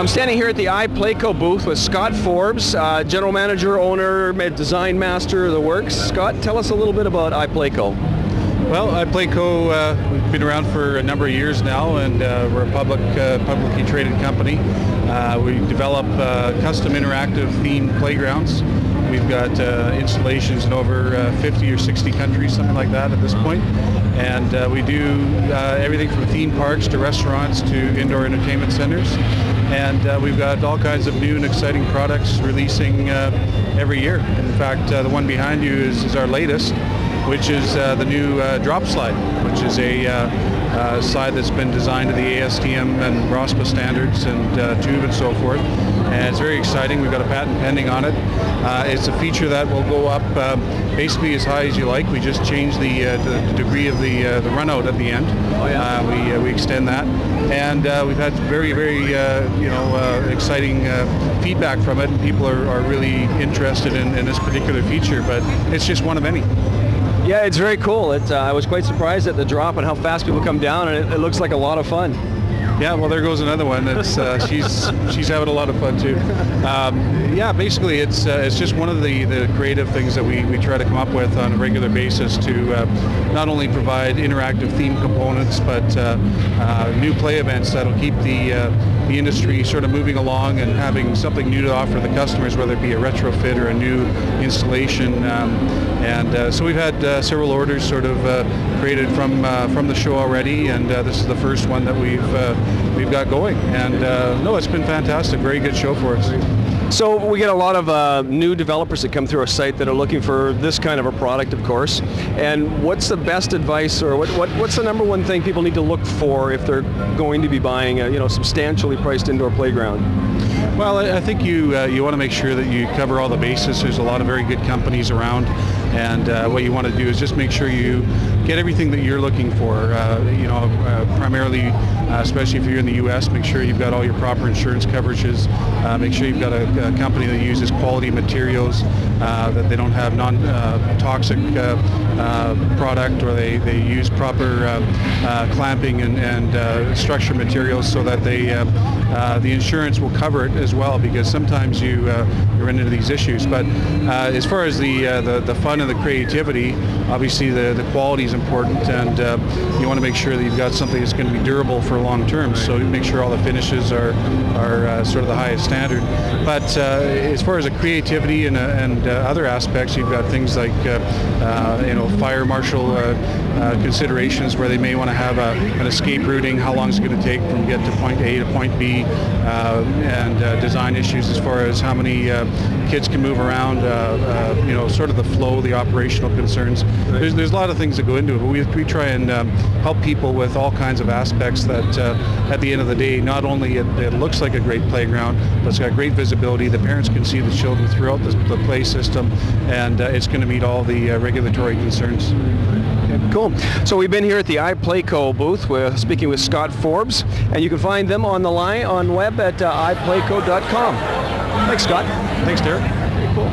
I'm standing here at the iPlayco booth with Scott Forbes, General Manager, Owner, Design Master of the works. Scott, tell us a little bit about iPlayco. Well, iPlayco, we've been around for a number of years now, and we're a publicly traded company. We develop custom interactive themed playgrounds. We've got installations in over 50 or 60 countries, something like that at this point. And we do everything from theme parks to restaurants to indoor entertainment centers. And we've got all kinds of new and exciting products releasing every year. In fact, the one behind you is our latest, which is the new drop slide, which is a slide that's been designed to the ASTM and ROSPA standards and tube and so forth. And it's very exciting. We've got a patent pending on it. It's a feature that will go up basically as high as you like. We just change the degree of the run out at the end. Oh, yeah. We extend that, and we've had very exciting feedback from it, and people are really interested in this particular feature. But it's just one of many. Yeah, it's very cool. I was quite surprised at the drop and how fast people come down, and it looks like a lot of fun. Yeah, well, there goes another one. It's she's having a lot of fun too. Yeah, basically, it's just one of the creative things that we try to come up with on a regular basis to not only provide interactive theme components, but new play events that'll keep the industry sort of moving along and having something new to offer the customers, whether it be a retrofit or a new installation. So we've had several orders sort of created from the show already, and this is the first one that we've got going. And no, it's been fantastic. Very good show for us. So we get a lot of new developers that come through our site that are looking for this kind of a product, of course. And what's the best advice, or what's the number one thing people need to look for if they're going to be buying a substantially priced indoor playground? Well, I think you want to make sure that you cover all the bases. There's a lot of very good companies around, and what you want to do is just make sure you get everything that you're looking for. Primarily, especially if you're in the U.S., make sure you've got all your proper insurance coverages. Make sure you've got a company that uses quality materials, that they don't have non-toxic product, or they use proper clamping and structure materials so that the insurance will cover it as well, because sometimes you run into these issues. But as far as the fun and the creativity, obviously the quality is important, and you want to make sure that you've got something that's going to be durable for long term. So you make sure all the finishes are sort of the highest standard. But as far as the creativity and other aspects, you've got things like fire marshal considerations, where they may want to have an escape routing. How long is it going to take from get to point A to point B, and design issues as far as how many kids can move around, sort of the flow, the operational concerns. There's a lot of things that go into it, but we try and help people with all kinds of aspects that at the end of the day, not only it looks like a great playground, but it's got great visibility. The parents can see the children throughout the play system, and it's going to meet all the regulatory concerns. Cool. So we've been here at the iPlayco booth. We're speaking with Scott Forbes, and you can find them on the line on web at iPlayco.com. Thanks, Scott. Thanks, Derek. Very cool.